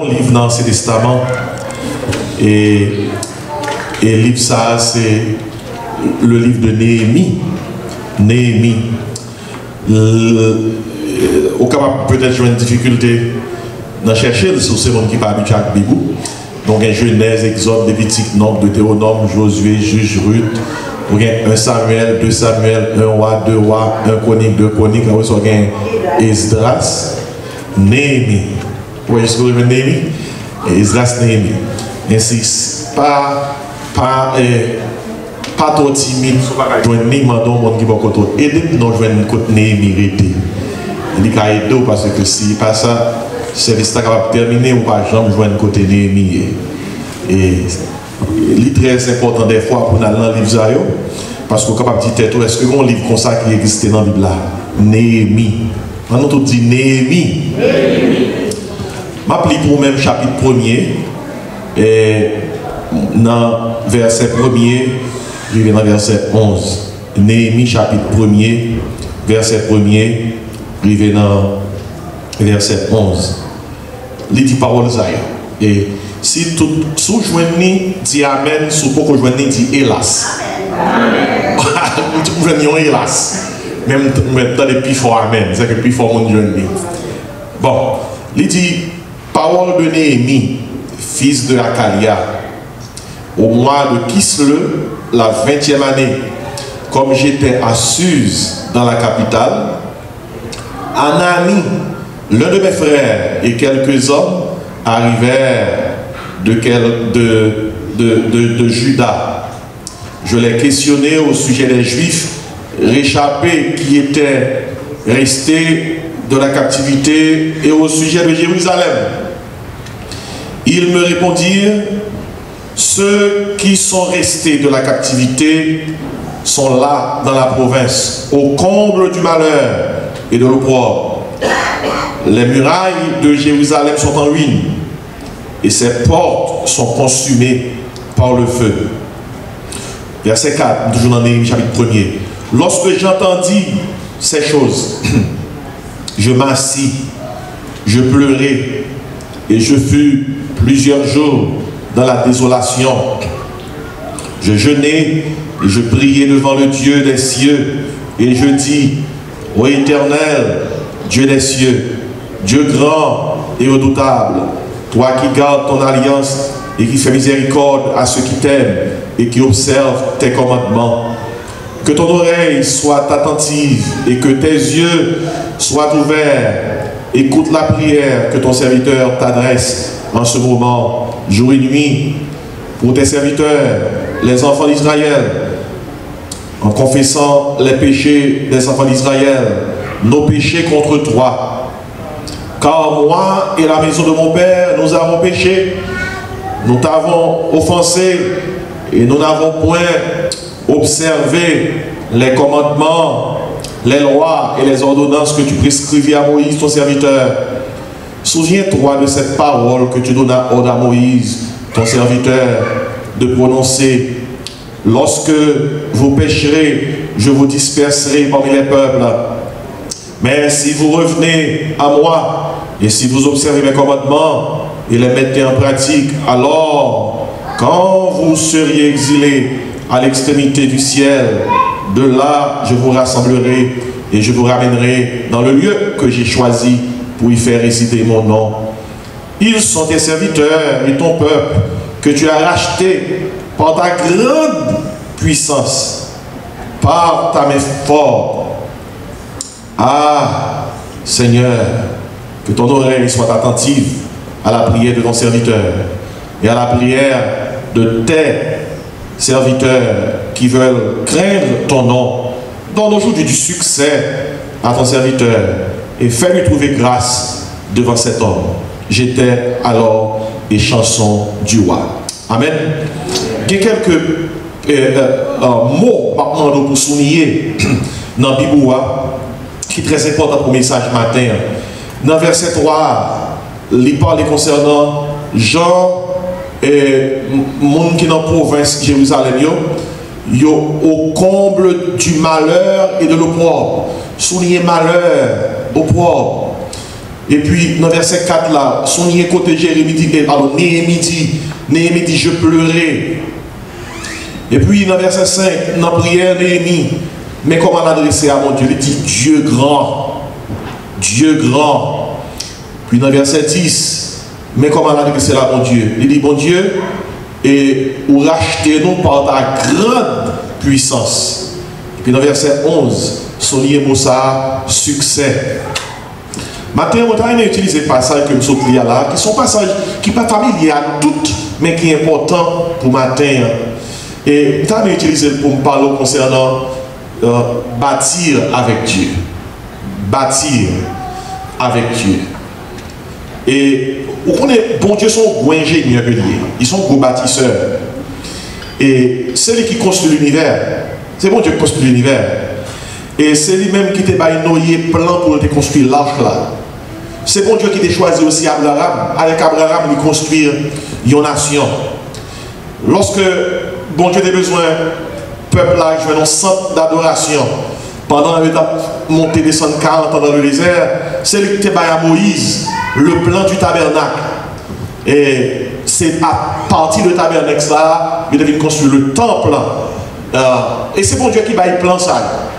un livre dans l'Ancien Testament. Et le livre, ça, c'est le livre de Néhémie. Néhémie. Au capable peut-être jouer une difficulté dans chercher, sur ces gens qui parlent habitués à Bibou. Donc, un Genèse, Exode, Lévitique, Nombre, Deutéronome, Josué, Juge, Ruth. Un Samuel, 2 Samuel, 1 roi, 2 rois, 1 chronique, 2 chroniques. Après, ça, un Esdras, Néhémie. Vous voyez ce que je veux dire, Néhémie? Esdras, Néhémie. Ainsi, pas trop timide. Je vais ni demander au monde qui va contre aider, non, je vais nous côté Néhémie aider. Il dit qu'il aide parce que si pas ça, le service est capable de terminer ou pas, jamais joindre côté Néhémie. Et c'est très important des fois pour aller dans le livre parce qu'on est capable de dire est-ce que un livre comme ça qui existait dans la Bible là? Néhémie. Maintenant, on dit Néhémie. Je m'appelle pour le même chapitre 1er, et dans verset 1er, je vais dans verset 11. Néhémie, chapitre 1er, verset 1er, je vais dans verset 11. Il dit parole Zaya. Et si tout sous joignez dit amen, sous pourquoi joignez dit hélas. Tout joignez hélas. Même dans les plus forts amen, c'est que plus fort mon joignez. Bon, il dit parole de Néhémie, fils de Akalia, au mois de Kislev, la 20e année, comme j'étais à Suse dans la capitale, Anani, l'un de mes frères et quelques hommes arrivèrent de Juda. Je les questionnais au sujet des Juifs réchappés qui étaient restés de la captivité et au sujet de Jérusalem. Ils me répondirent, ceux qui sont restés de la captivité sont là dans la province, au comble du malheur et de l'opprobre. Les murailles de Jérusalem sont en ruine et ses portes sont consumées par le feu. Verset 4, toujours dans Néhémie chapitre 1er. Lorsque j'entendis ces choses, je m'assis, je pleurai et je fus plusieurs jours dans la désolation. Je jeûnais et je priais devant le Dieu des cieux et je dis, ô Éternel, Dieu des cieux, Dieu grand et redoutable, toi qui gardes ton alliance et qui fais miséricorde à ceux qui t'aiment et qui observent tes commandements. Que ton oreille soit attentive et que tes yeux soient ouverts. Écoute la prière que ton serviteur t'adresse en ce moment, jour et nuit, pour tes serviteurs, les enfants d'Israël, en confessant les péchés des enfants d'Israël, nos péchés contre toi. Car moi et la maison de mon Père, nous avons péché, nous t'avons offensé et nous n'avons point observé les commandements, les lois et les ordonnances que tu prescrivis à Moïse, ton serviteur. Souviens-toi de cette parole que tu donnas ordre à Moïse, ton serviteur, de prononcer. Lorsque vous pécherez, je vous disperserai parmi les peuples. Mais si vous revenez à moi, et si vous observez mes commandements et les mettez en pratique, alors, quand vous seriez exilés à l'extrémité du ciel, de là je vous rassemblerai et je vous ramènerai dans le lieu que j'ai choisi pour y faire résider mon nom. Ils sont tes serviteurs et ton peuple que tu as racheté par ta grande puissance, par ta main forte. Ah, Seigneur, que ton oreille soit attentive à la prière de ton serviteur et à la prière de tes serviteurs qui veulent craindre ton nom. Donne aujourd'hui du succès à ton serviteur et fais-lui trouver grâce devant cet homme. J'étais alors les chansons du roi. Amen. Il y a quelques mots pour souligner dans la Bible qui est très important pour le message matin. Dans verset 3, il parle concernant Jean et monde qui est dans la province de Jérusalem, au comble du malheur et de l'opprobre. Souligner malheur, opprobre. Et puis, dans le verset 4 là, son côté Néhémie dit, je pleurais. Et puis, dans le verset 5, dans la prière Néhémie, mais comment l'adresser à mon Dieu? Il dit, Dieu grand. Dieu grand. Puis dans le verset 10, mais comment l'adresser à mon Dieu? Il dit, bon Dieu, et ou rachetez-nous par ta grande puissance. Et puis dans le verset 11, son mot ça, succès. Maintenant, on va utiliser des passages que nous sommes là, qui sont passages qui ne sont pas familiers à toutes, mais qui sont importants pour matin. Et nous allons utiliser pour me parler concernant bâtir avec Dieu. Bâtir avec Dieu. Et vous connaissez, bon Dieu, sont gros ingénieurs, ils sont gros bâtisseurs. Et c'est lui qui construit l'univers. C'est bon Dieu qui construit l'univers. Et c'est lui-même qui t'a noyé plan pour te construire l'arche là. C'est bon Dieu qui t'a choisi aussi Abraham. Avec Abraham, il construit une nation. Lorsque bon Dieu a besoin, peuple là, je vais un centre d'adoration. Pendant l'étape montée descendre 40 ans dans le désert, c'est lui qui t'a donné à Moïse le plan du tabernacle. Et c'est à partir du tabernacle ça, il devait construire le temple. Et c'est bon Dieu qui baille plan ça.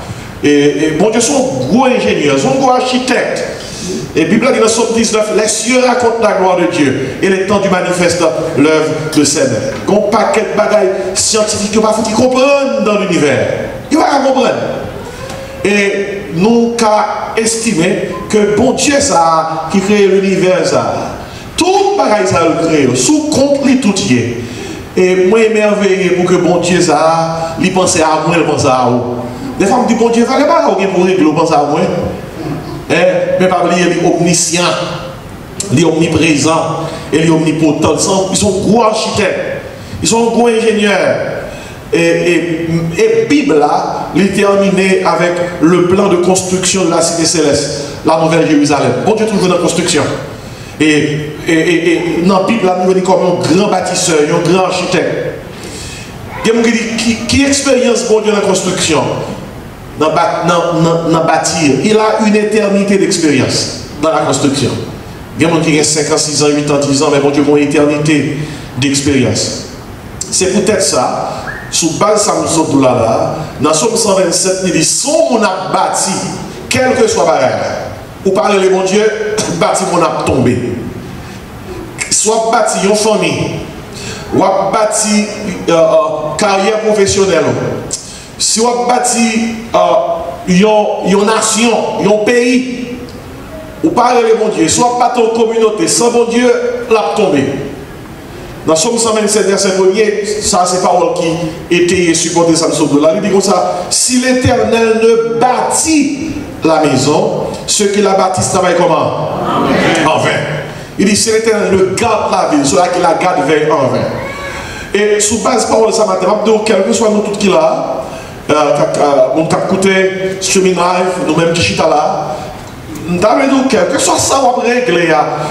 Et bon Dieu sont gros ingénieurs, sont gros architectes. Et la Bible dit dans Somme 19, les cieux racontent la gloire de Dieu et les temps du manifeste l'œuvre de ses mains. Il y a un paquet de bagailles scientifiques qui ne peuvent pas comprendre dans l'univers. Il va comprendre. Et nous avons estimé que bon Dieu ça qui crée l'univers ça. Tout bagaille ça le crée, sous compte li tout y est. Et moi émerveillé pour que bon Dieu ça, il pense à moi, il pense à vous. Des fois, je dis, bon Dieu, il ne fallait pas pour régler, il pense à moi. Mais pas oublier, il est omniscient, il est omniprésent, et il est omnipotent. Ils sont gros architectes, ils sont gros ingénieurs. Et Bible là, il est terminé avec le plan de construction de la cité céleste, la Nouvelle Jérusalem. Bon Dieu, toujours dans la construction. Et dans la Bible, là, nous venons comme un grand bâtisseur, un grand architecte. Qui expérience bon Dieu dans la construction, dans bâtir? Il a une éternité d'expérience dans la construction. Il y a des gens qui ont 5 ans, 6 ans, 8 ans, 10 ans, mais bon Dieu a une éternité d'expérience. C'est peut-être ça. Sous base de ça, là, dans Somme 127, il dit, son on a bâti, quel que soit pareil. Ou parler le bon Dieu, bâti on a tombé. Soit bâti une famille, ou a bâti carrière professionnelle. Si on a bâti une nation, un pays, ou parler le bon Dieu, soit pas ton communauté, sans bon Dieu, l'a tombé. Dans Somme 127, verset 1er, ça c'est parole qui était supportée ça nous là. Il dit comme ça, si l'Éternel ne bâtit la maison, ceux qui la bâtissent travaillent comment? En vain. Il dit, si l'Éternel ne garde la ville, ceux qui la gardent veillent en vain. Et sous base parole ça matin, quel que soit nous tous qui là, mon cap côté streaming live, nous-mêmes qui chita là, nous quel que soit ça on règle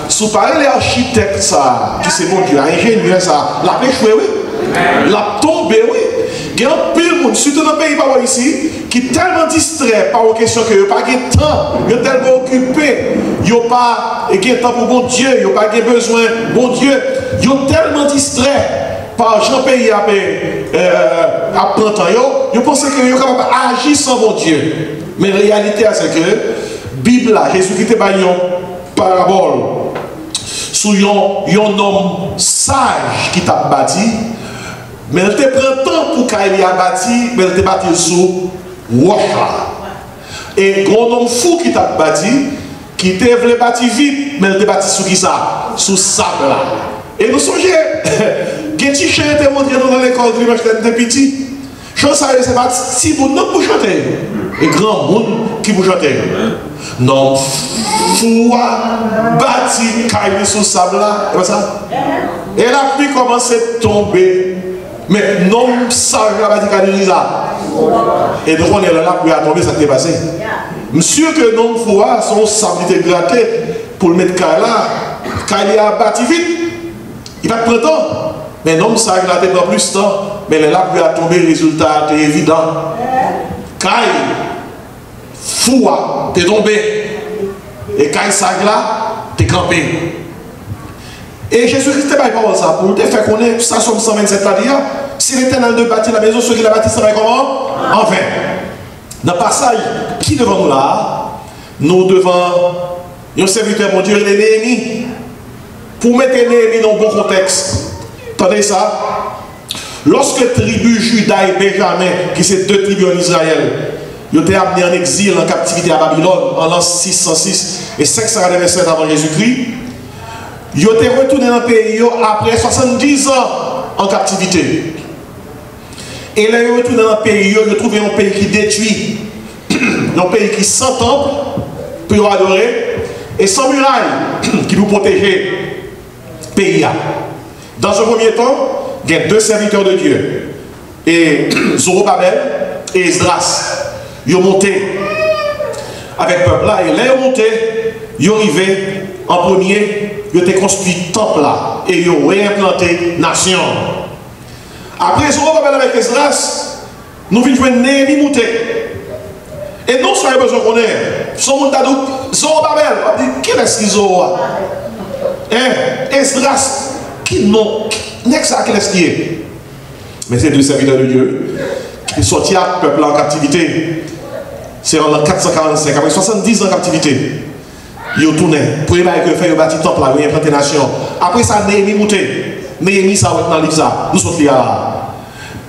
sous parler les architectes ça qui c'est bon Dieu ingénieur ça la péchoué oui la tombé oui il y a un pile monde surtout dans le pays par ici qui est tellement distrait par aux questions que il pas de temps il est tellement occupé il a pas temps pour bon Dieu il a pas besoin bon Dieu il est tellement distrait par Jean pays à prendre temps il pense que il est capable d'agir sans bon Dieu mais la réalité c'est que Bible là, Jésus qui te bat une parabole sur un homme sage qui t'a bâti, mais il te prend temps pour qu'il a bâti, mais il te bâti sous roche. Et un homme fou qui t'a bâti, qui te voulait bâtir vite, mais il te bâti sous qui ça? Sous sable là. Et nous songez, Getty Chien était montré dans l'école de l'image de petit. Chant ça, c'est pas si bon non pour chanter. Et grand monde qui vous chanter. Non, fou bâti caillou sous sable là, comme ça. Et la pluie commence à tomber. Mais non, sage la bâti caillou là. Et donc on est là, la pluie a tombé, ça t'est passé. Monsieur que non, fou son sable était gratté pour le mettre caillou là. Caillou a bâti vite. Il va prendre temps. Mais non, sage là, t'es dans plus de temps. Mais la pluie a tombé, le résultat est évident. Caillou. Foua, t'es tombé. Et quand ça là, t'es campé. Et Jésus-Christ n'a pas parlé ça pour te faire connaître, ça Somme 127 là dire, si l'Éternel de bâtit la maison, ceux qui la bâtissent seraient comment? En vain. Dans le passage, qui devant nous là? Nous devant un serviteur, mon Dieu, il est Néhémie. Pour mettre Néhémie dans le bon contexte. Attendez ça. Lorsque tribu Juda et Benjamin, qui sont deux tribus en Israël, ils ont été amenés en exil, en captivité à Babylone, en l'an 606 et 527 avant Jésus-Christ, ils ont été retournés dans le pays après 70 ans en captivité. Et là, ils sont retournés dans le pays, ils ont trouvé un pays qui détruit, un pays qui sans temple, pour adorer, et sans muraille, qui nous protéger le pays. Dans ce premier temps, il y a deux serviteurs de Dieu, et Zorobabel et Esdras. Ils ont monté avec le peuple là, et là ils ont monté, ils ont arrivé en premier, ils ont construit le temple là, et ils ont réimplanté la nation. Après Zorobabel avec Esdras, nous venons jouer Néhémie monté. Et non seulement besoin qu'on ait, son monde a dit Zorobabel, on dit qui est-ce qui Zorobabel? Esdras, qui non? N'est-ce pas qu'est-ce qui est? Mais c'est deux serviteurs de Dieu qui sont sortis à peuple en captivité. C'est en l'an 445, après 70 ans en captivité. Ils ont tourné. Pour les bails que fait, ils ont bâti le temple là, ils ont implanté la nation. Après ça, Néhémie monté. Néhémie, ça va être dans le livre ça. Nous sommes là.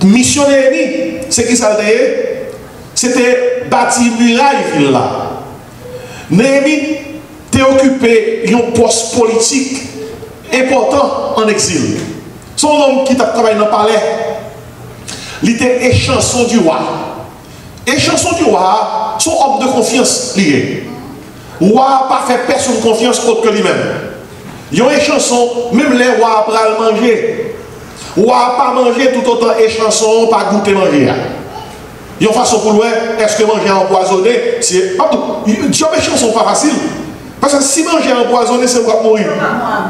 Mission Néhémie, c'est qui ça était? C'était bâtir muraille là. Néhémie était occupé d'un poste politique important en exil. Son homme qui t'a travaillé dans le palais, il était échanson du roi. Échanson du roi, son homme de confiance lié. Le roi n'a pas fait personne confiance autre que lui-même. Il y a un échanson, même les rois après le manger. Le roi n'a pas mangé tout autant échanson, pas goûter manger. Il y a une façon pour lui, est-ce que manger empoisonné, c'est. Dieu échanson pas facile. Parce que si manger empoisonné, c'est pour mourir.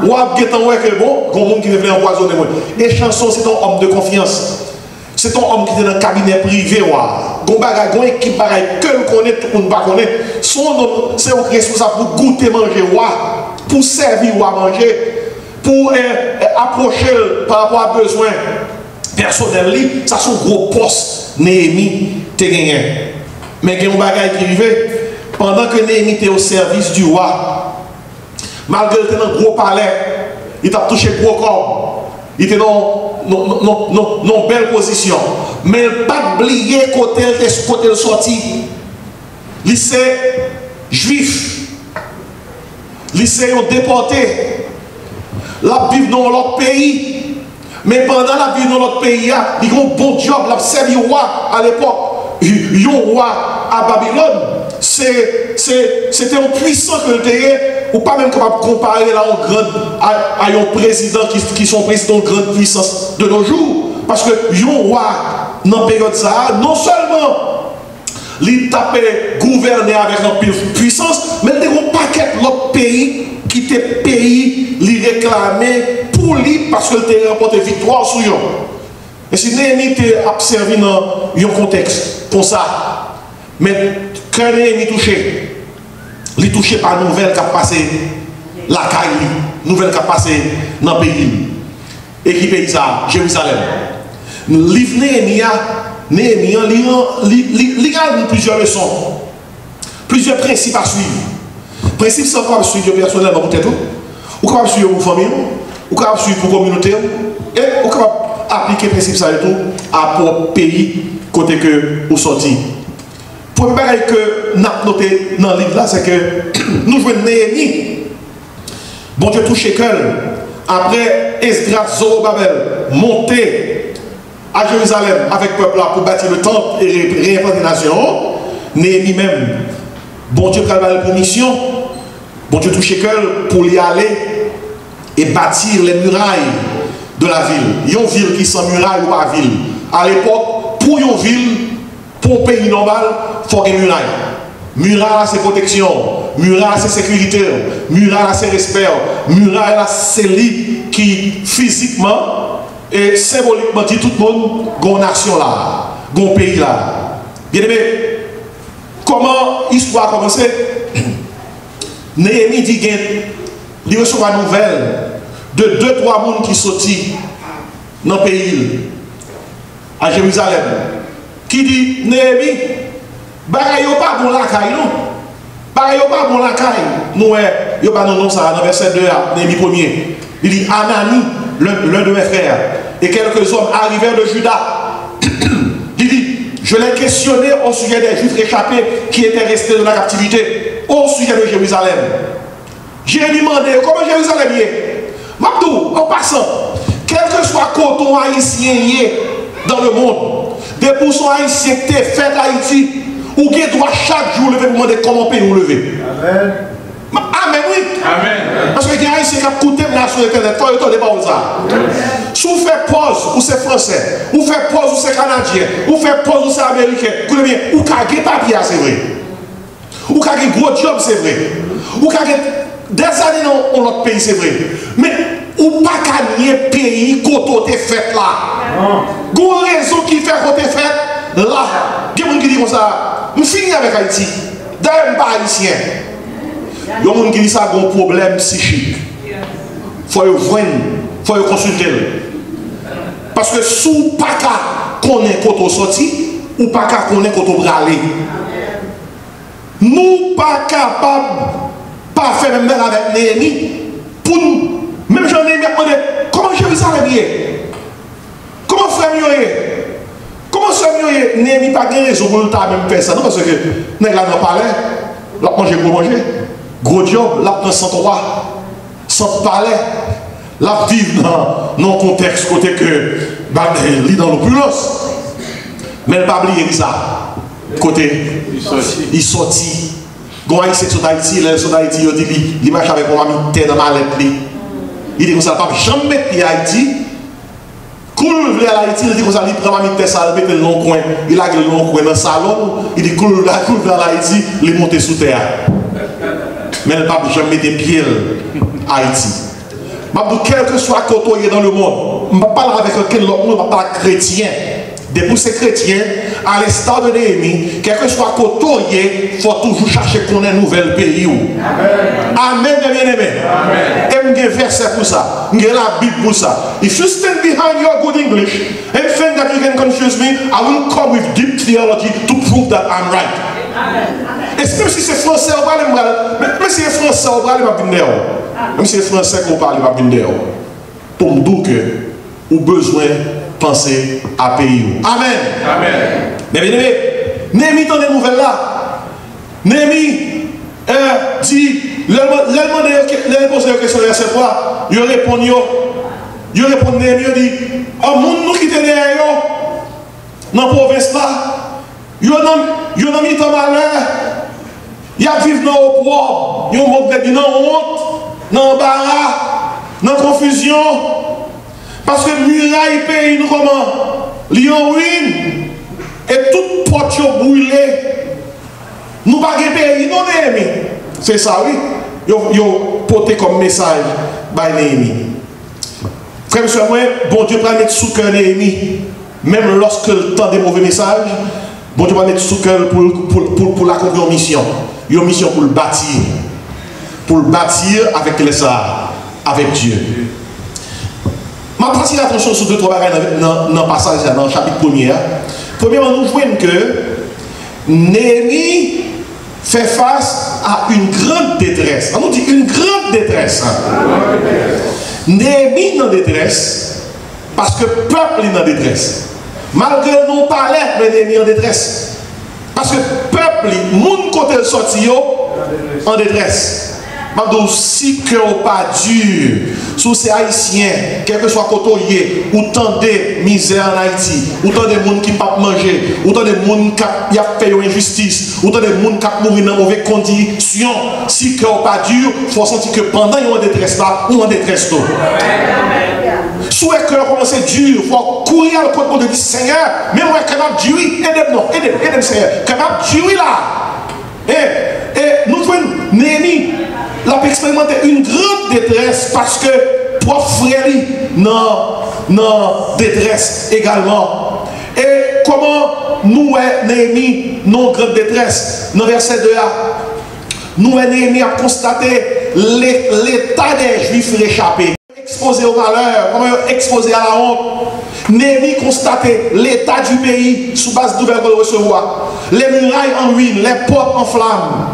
Ou à guetter ouais que bon, il y a un monde qui veut empoisonner moi. Et chanson, c'est ton homme de confiance. C'est ton homme qui est dans le cabinet privé. Gon bagay, gon équipe bagay, que le connaît, tout le monde ne connaît. Son homme, c'est responsable pour goûter manger, pour servir à manger, pour approcher par rapport à besoin personnel. Ça, c'est un gros poste. Néhémie, t'es gagné. Mais il y a un bagay qui arrive. Pendant que Néhémie était au service du roi, malgré qu'il était dans le gros palais, il t'a touché gros corps. Il était dans une belle position. Mais pas oublier côté le sorti. Lycée juif. Lycée déporté. La vivre dans l'autre pays. Mais pendant la vie dans l'autre pays, il y a un bon job. La servi roi à l'époque. Il y a un roi à Babylone. C'était un puissant que le terrain, ou pas même capable de comparer là à un président qui sont présidents de grande puissance de nos jours. Parce que un roi, dans la période ça, non seulement il tapait gouverner avec une puissance, mais il y a un paquet d'autres pays qui étaient pays, il réclamait pour lui parce que le terrain remporté victoire sur eux. Et si Néhémie était observé dans un contexte comme ça, mais quand Néhémie touché, il touché par une nouvelle qui a passé la caille, nouvelle qui a passé dans le pays. Et qui pays ça? Jérusalem. Livre Néhémie, il a plusieurs leçons, plusieurs principes à suivre. Principes sans quoi suivre personnellement pour tête, ou capable suivre pour famille, ou capable suivre pour communauté, et ou capable appliquer principes ça et tout à pour pays côté que vous sortez. Pour le bagage que nous avons noté dans le livre là, c'est que nous jouons Néhémie. Bon Dieu touche Shekel. Après Esdras, Zorobabel, monté à Jérusalem avec le peuple là pour bâtir le temple et réimplanter la nation. Néhémie même, bon Dieu a pour mission. Bon Dieu touche Shekel pour y aller et bâtir les murailles de la ville. Il y a une ville qui sans muraille ou pas ville. À l'époque, pour une ville, pour un pays normal, il faut une muraille. Muraille, c'est protection. Muraille, c'est sécurité. Muraille, c'est respect. Muraille, c'est lui qui, physiquement et symboliquement, dit tout le monde, une nation là, un pays là. Bien aimé, comment l'histoire a commencé? Néhémie dit qu'il y a il reçoit une nouvelle de 2-3 personnes qui sortent dans le pays, à Jérusalem, qui dit, Néhémie, bagaille pas bon la caille, non? Bagaille pas bon la caille. Nous, il n'y a pas non ça, dans verset 2, Néhémie 1er. Il dit, Anani, l'un de mes frères, et quelques hommes arrivèrent de Juda. Il dit, je l'ai questionné au sujet des Juifs échappés qui étaient restés dans la captivité, au sujet de Jérusalem. J'ai demandé comment Jérusalem est. Mabdou, en passant, quel que soit le coton haïtien dans le monde, des pourcents haïtiens qui fait Haïti, ou qui doit chaque jour lever pour demander comment payer ou lever. Amen. Amen, oui. Amen. Parce que les haïtiens qui ont coûté la sur Internet, il faut pas ça. Si vous faites pause, ou c'est français, ou faites pause, ou c'est canadien, ou faites pause, ou c'est américain, ou kage papier, c'est vrai. Ou kage gros job, c'est vrai. Ou kage des années dans notre pays, c'est vrai. Mais ou pas gagner pays côté t'es fait là. Gon raison qui fait côté fait là. Il y a des gens qui disent comme ça, je finis avec Haïti. D'ailleurs, pas haïtien. Il y a des gens qui disent ça, un problème psychique. Il faut le voir, il faut le consulter. Parce que si vous ne pas connaître côté sorti, ou pas connaître côté braler. Nous pas capables pas faire même avec Néhémie pour nous. Même j'en ai demandé comment Jérusalem est. Comment frère mieux est. Comment frère mieux est. Néhémie pas de raison pour nous même faire ça. Non, parce que nous avons parlé, nous avons mangé pour manger. Gros job, nous avons 103, sans parler. Nous vivons dans un contexte côté que nous dans l'opulence. Mais ne pas oublier ça. Côté, il sortit. Quand il est sur Haïti, il est sur Haïti, il marche avec mon ami terre dans ma lettre. Il dit comme ça, il ne jamais mettre Haïti. Quand il veut à Haïti, il dit comme ça, il prend ma terre, ça, il met le long coin, il a le long coin dans le salon, il dit quand il veut à Haïti, il monte sous terre. Mais il ne peut jamais mettre pied à Haïti. Quel que soit le côté dans le monde, je ne parle avec aucun autre monde, je parle chrétien. Depuis ces chrétiens, à l'instar de Néhémie, quel que soit côté, il faut toujours chercher qu'on ait un nouvel pays. Amen. Amen, bien aimé. Et je verset pour ça. Je la Bible pour ça. If you stand behind your good English and think that you can confuse me, I will come with deep theology to prove that I'm right. Amen. Et même si c'est français, on parle même si c'est français, on parle pas bien. Même si c'est français, on parle pas bien. Pour me dire que vous avez besoin penser à pays. Amen. Amen. Mais bien aimé, Néhémie dans les nouvelles là. Néhémie dit, les posé la question verset 3, il répond, Néhémie, il dit, oh, moun nous qui tenons dans la province là, il y a mis ton malheur, il y a vivre dans l'opprobre, il y a dans honte, dans l'embarras, dans la confusion. Parce que muraille pays nous comment? Lyon ruine. Et toute porte brûlée. Nous pas de pays, non Néhémie. C'est ça, oui. Yo porté comme message by Néhémie. Frère, monsieur, moi, bon Dieu va mettre sous cœur Néhémie. Même lorsque le temps des mauvais messages, bon Dieu va mettre sous cœur pour l'accomplir mission. Une mission pour le bâtir. Pour le bâtir avec les arts, avec Dieu. Je vais prendre attention sur 2-3 bagages dans le passage, dans le chapitre 1er. Premièrement, nous voyons que Néhémie fait face à une grande détresse. On nous dit une grande détresse. Néhémie est en détresse parce que le peuple est en détresse. Malgré nos palais, mais Néhémie est en détresse. Parce que le peuple, le monde côté le sorti en détresse. Maintenant, si que vous pas dur, sous ces haïtiens, quel que soit côté, ou tant de misère en Haïti, ou tant de gens qui ne peuvent pas manger, ou tant de gens qui ont fait une injustice, ou tant de gens qui ont mouru dans de mauvaises conditions, si que vous pas dur, il faut sentir que pendant qu'ils sont en détresse là, ou en détresse là. Soit que vous commencez dur, il faut courir à côté de dire Seigneur, mais moi, capable de dur, aidez-moi, Seigneur, capable de dur là. Et nous voyons Néhémie. L'a expérimenté une grande détresse parce que trois frères dans détresse également. Et comment nous, Néhémie, non grande détresse, dans verset 2a, nous, Néhémie, a constaté l'état des Juifs réchappés. Exposés au malheur, exposés à la honte. Néhémie constatait l'état du pays sous base de nouvelles qu'on recevoir. Les murailles en ruine, les portes en flammes.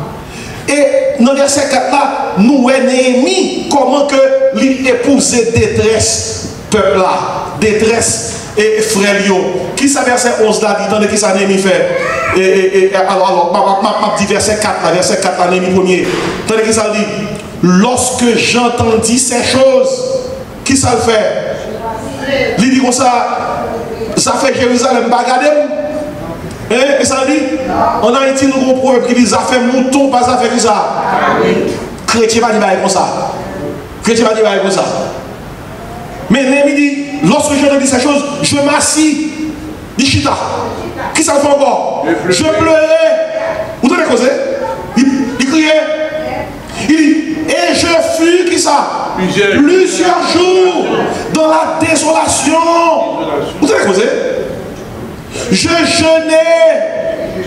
Et dans le verset 4 là, nous Néhémie, comment que l'épouser détresse, peuple là, détresse et frère Lio. Qui ça verset 11 là, dit, qui ça Néhémie fait? Alors, ma dit verset 4 là, verset 4 là, Néhémie premier. Tandis qui ça dit, lorsque j'entendis ces choses, qui ça le fait? Il dit comme ça fait Jérusalem bagadem. Et ça dit, en Haïti, nous avons un proverbe qui dit, ça fait mouton, pas ça fait ça. Chrétien va dire comme ça. Chrétien va dire comme ça. Mais Néhémie dit, lorsque j'entendis ces choses, je m'assis. Dit chita. Qui ça fait encore? Je pleurais. Vous avez causé? Il criait. Il dit, et je fus, qui ça? Plusieurs jours dans la désolation. Vous avez causé? Je jeûnais,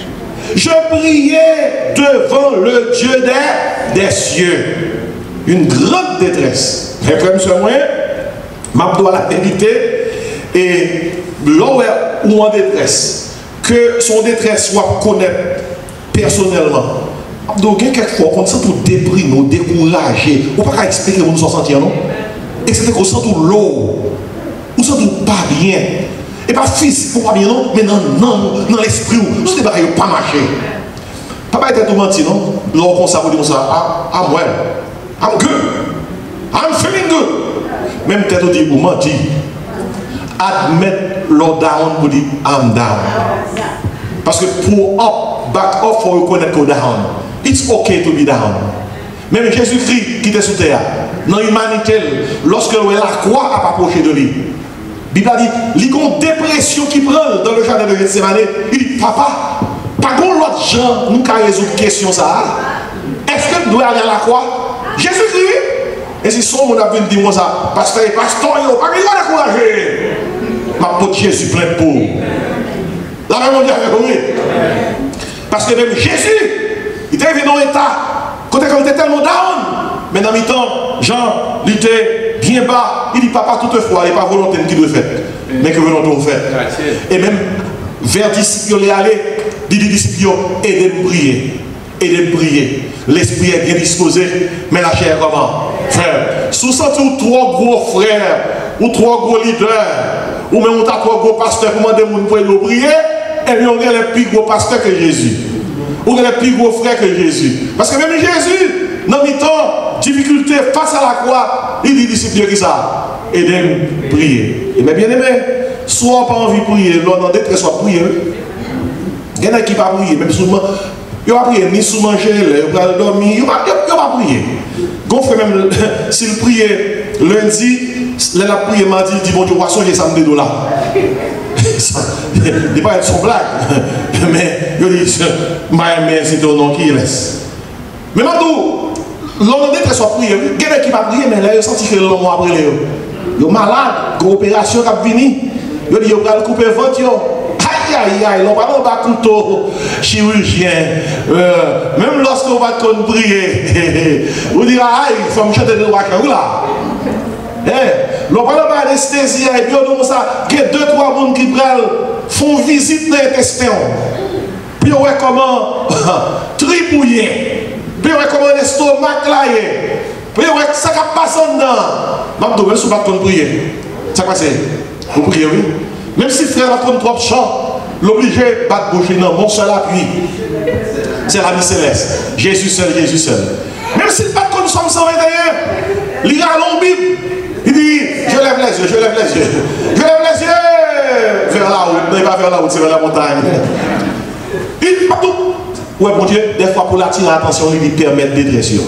je priais devant le Dieu des cieux. Une grande détresse. Et frère, monsieur, moi, je dois la vérité. Et là où en détresse, que son détresse soit connaître personnellement. Donc, quelquefois, on sent tout déprimer, décourager. On ne peut pas expliquer comment nous nous sentir, non? Et c'est qu'on sent tout l'eau. On sent tout pas bien. Et pas physiquement pas bien, non? Mais dans l'esprit, tout n'est pas marché. Papa était tout menti, non? L'on comme ça, vous dites ça, I'm well. I'm good. I'm feeling good. Même peut-être on dit, vous menti. Admettre l'on down pour dire, I'm down. Parce que pour up, back up, il faut reconnaître qu'on down. It's okay to be down. Même Jésus-Christ qui était sous terre, dans l'humanité, lorsque la croix a approché de lui, la Bible a dit, il y a une dépression qui prend dans le jardin de Gethsémane. Il dit, papa, pas qu'on l'autre gens nous qui résoudre la question ça. Est-ce que nous doit aller à la croix? Jésus-Christ. Et si son monde a venu dire ça, pasteur, il pas décourager. Ma pote Jésus plein de peau. La même on dit oui. Parce que même Jésus, il était arrivé dans l'état, quand il était tellement down, mais dans le temps, Jean, il était bien bas. Il dit, papa, toutefois, il n'est pas volonté qui doit faire, mais que volonté on fait. Et même vers les disciples, il est allé, il dit, disciples, aidez-moi prier. Aidez-moi prier. L'esprit est bien disposé, mais la chair comment? Frère, sous ça, trois gros frères, ou trois gros leaders, ou même on a trois gros pasteurs, comment demander pour nous prier, et puis on a les plus gros pasteurs que Jésus. On a les plus gros frères que Jésus. Parce que même Jésus, dans le temps, difficulté face à la croix, il dit disciples qui ça? Aidez-moi prier. Et bien aimé, soit pas envie de prier, l'on a détresse soit prier. Il y en a qui ne pas prier, même souvent. Il va prier ni sous manger, il va dormir, il va prier. Gonfre même, s'il priait lundi, il a prié mardi, il dit bon Dieu, poisson, j'ai $100. Il n'est pas être son blague, mais il dit, mais c'est ton nom qui laisse. Mais maintenant, l'on a très soit prié, il y en a qui va prier, mais là, il a senti que l'on a prié. Il est malade, une opération qui a fini, il dit, il va le couper le ventre. Aïe, aïe, on va pas couteau chirurgien. Même lorsqu'on va prier, on dira, aïe, il faut me chanter de droit là. On va pas anesthésie, et puis on ça, il y a 2-3 personnes qui font visite dans l'intestin. Puis on voit comment tripouiller. Puis on voit comment l'estomac là est. Puis on voit ça qui passe en dedans. Même si on va prier. Ça passe. Vous priez, oui. Même si le frère a pris trop de chant. L'obligé de battre bouche, non, mon seul appui, c'est l'ami céleste. Jésus seul, Jésus seul. Même s'il bat comme Somme 121, il a la Bible. Il dit, je lève les yeux, je lève les yeux. Je lève les yeux vers la route. Non, il va vers la route, c'est vers la montagne. Il dit, pas tout. Ouais, mon Dieu, des fois pour l'attirer l'attention, il lui permet de détresser.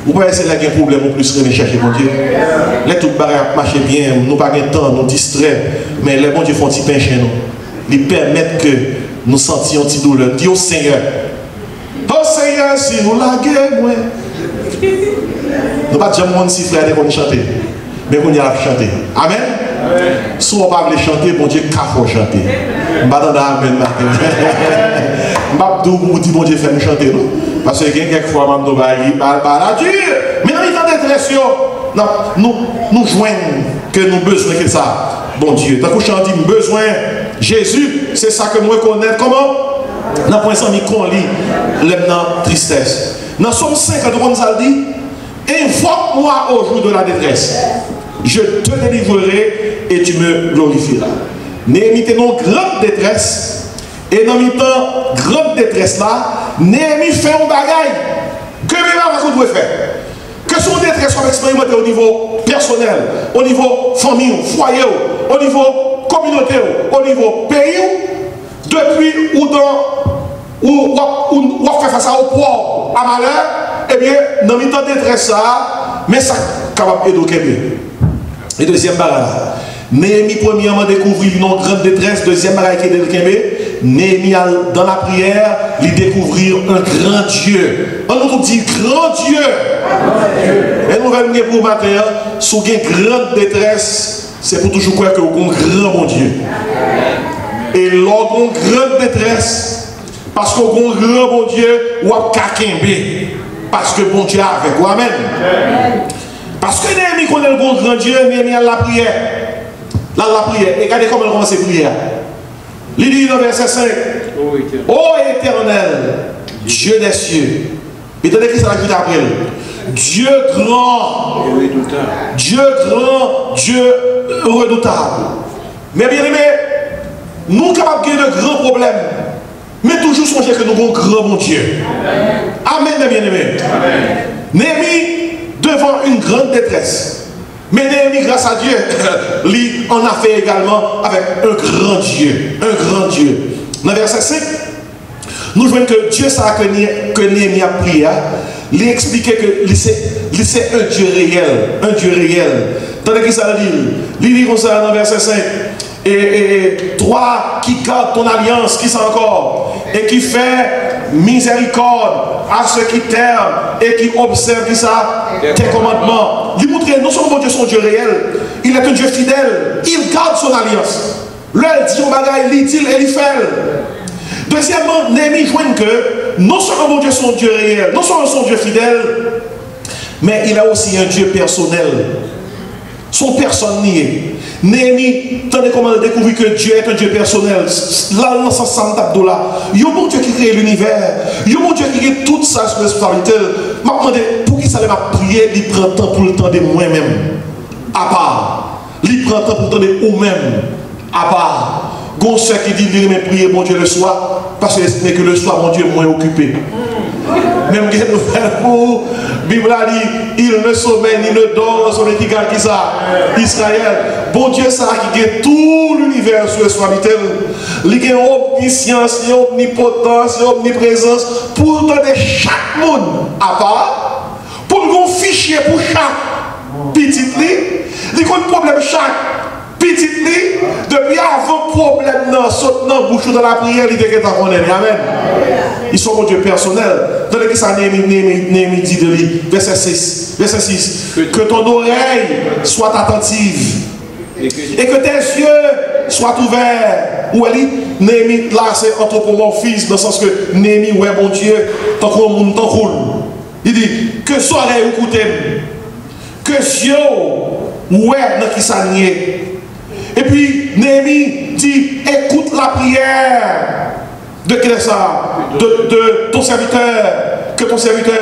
Vous pouvez essayer de un problème, ou plus de chercher, mon Dieu. Les tout barres marchent bien, nous n'avons pas de temps, nous distraits, mais les bons Dieu font un petit pain chez nous. Ils permettent que nous sentions un petit douleur. Dis au Seigneur, oh Seigneur, si vous laguez, moi. Nous ne pas dire mon si frère qu'on chante, mais qu'on y a chanté. Amen. Si on ne peut pas chanter, bon Dieu, qu'il faut chanter. Je ne vais pas amen. M'abdou vous dit bon Dieu fait nous chanter nous. Parce que quelquefois m'abdou bah la Dieu. Mais dans les temps de détresse, nous joignons que nous besoin que ça. Bon Dieu, tant que chante dit besoin Jésus, c'est ça que moi connais comment. Dans point sans mi qu'on lit la tristesse. Dans Somme 5 on nous a dit invoque-moi au jour de la détresse. Je te délivrerai et tu me glorifieras. Néhémie était dans grande détresse. Et dans le temps grande détresse là, Néhémie fait un bagaille que même vous devez faire. Que son détresse soit expérimentée au niveau personnel, au niveau famille, foyer, au niveau communauté, au niveau pays, depuis ou on fait face au poids, à malheur, eh bien, dans le temps détresse ça, mais ça capable d'éduquer. Et deuxième barrage, Néhémie premièrement découvrit une grande détresse, deuxième barrage qui est d'éduquer. Néhémie dans la prière, il découvrir un grand Dieu. On nous dit grand Dieu. Et nous allons pour matin, si vous avez une grande détresse, c'est pour toujours croire que vous avez un grand bon Dieu. Et lors d'une grande détresse, parce que vous avez un grand bon Dieu, vous avez kakembe. Parce que bon Dieu est avec vous. Amen. Parce que Néhémie connaît le grand Dieu, Néhémie a la prière. Là, la prière. Et regardez comment elle commence la prière. Il dit dans le verset 5, ô éternel, Dieu des cieux. Et tenez qui ça ajoute après. Dieu grand, Dieu grand, Dieu redoutable. Mais bien aimé, nous sommes capables de gagner de grands problèmes. Mais toujours songer que nous avons un grand bon Dieu. Amen, bien aimé. Néhémie devant une grande détresse. Mais Néhémie, grâce à Dieu, lui en a fait également avec un grand Dieu. Un grand Dieu. Dans le verset 5, nous voyons que Dieu, ça que Néhémie a prié, lui expliquait que c'est un Dieu réel. Un Dieu réel. Tandis qu'il ça dit, il dit comme ça dans le verset 5. Et toi qui gardes ton alliance, qui c'est encore, et qui fait miséricorde à ceux qui t'aiment et qui observent qui ça, tes commandements. Lui montrer non seulement Dieu son Dieu réel, il est un Dieu fidèle, il garde son alliance. Lui, il dit au bagaille, il dit et il fait. Deuxièmement, Néhémie joigne que non seulement Dieu son Dieu réel, non seulement son Dieu fidèle, mais il a aussi un Dieu personnel. Son personne niée. Néhémie, tandis comment il découvre que Dieu est un Dieu personnel. Là, dans ce sens d'Abdullah, il y a un bon Dieu qui crée l'univers. Il y a un bon Dieu qui crée toute sa responsabilité. Je me demande pour qui ça m'a prié, il prend temps pour le temps de moi-même. À part. Il prend temps pour le temps de vous-même. À part. Gon ceux qui dit qu'il mais prier mon Dieu le soir, parce que le soir, mon Dieu est moins occupé. Même que nous faisons pour, Bible a dit, il ne sommeille ni ne dort sur l'étiquette qui ça, Israël. Bon Dieu, ça qui a tout l'univers sur responsabilité. Il a omniscience, omnipotence, omniprésence pour donner chaque monde à part, pour nous fichier pour chaque petit lit, il y a un problème chaque. Petit lit, depuis avant problème dans saute dans bouche dans la prière, il était qu'on est. Amen. Ils sont mon Dieu personnel. Dans le ça Néhémie dit de lui, verset 6. Verset 6. Que ton oreille soit attentive et que tes yeux soient ouverts. Où elle dit Néhémie, là c'est anthropomorphisme, dans le sens que Néhémie, ouais, bon Dieu, tant qu'on monde, tant qu'on. Il dit que les oreilles écoutent, que les yeux, ouais, dans qui ça nie. Et puis, Néhémie dit, écoute la prière de qui ça? De ton serviteur, que ton serviteur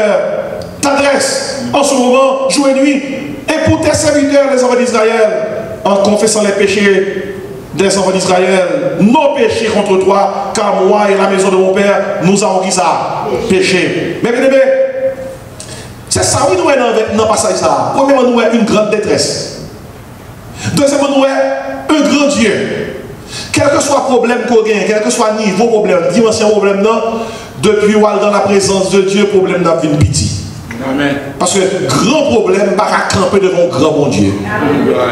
t'adresse en ce moment, jour et nuit. Et pour tes serviteurs, les enfants d'Israël, en confessant les péchés des enfants d'Israël, nos péchés contre toi, car moi et la maison de mon père, nous avons qui ça? Péché. Mais bien aimé, c'est ça, oui, nous avons dans le passage ça. Premièrement, nous avons une grande détresse. Deuxièmement, nous avons un grand Dieu. Quel que soit le problème qu'on gagne, quel que soit le niveau problème, dimension problème, depuis dans la présence de Dieu, problème n'a pas pitié. Amen. Parce que grand problème, pas à camper devant un grand bon Dieu.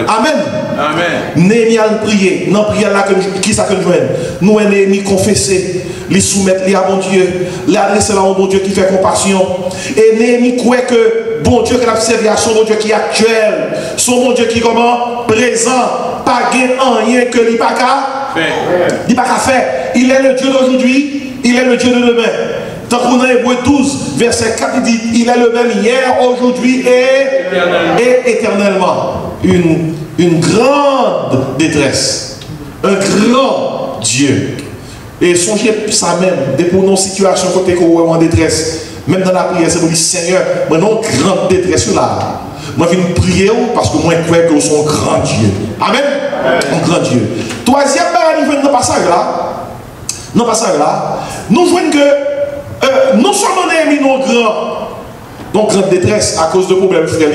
Amen. Amen. Néhémie a prié, dans la prière là, qui ça que nous joignons? Nous avons Néhémie confessé, les soumettre à bon Dieu, les adresser à un bon Dieu qui fait compassion. Et Néhémie croit que bon Dieu qui a servi à son bon Dieu qui est actuel, son bon Dieu qui est comment? Présent, pas rien que il n'y a pas qu'à faire. Il est le Dieu d'aujourd'hui, il est le Dieu de demain. Tant qu'on a Hébreux 12, verset 4, il dit, il est le même hier, aujourd'hui et éternellement. Une grande détresse. Un grand Dieu. Et songez ça même, dès pour nos situations côté qu'on est en détresse, même dans la prière, c'est pour dire, Seigneur, moi non grande détresse là. Moi je viens prier parce que moi je crois que vous êtes un grand Dieu. Amen. Un grand Dieu. Troisième, nous venons dans le passage là. Dans le passage là, nous voyons que non seulement nous avons mis nos grande détresse à cause de problèmes frères,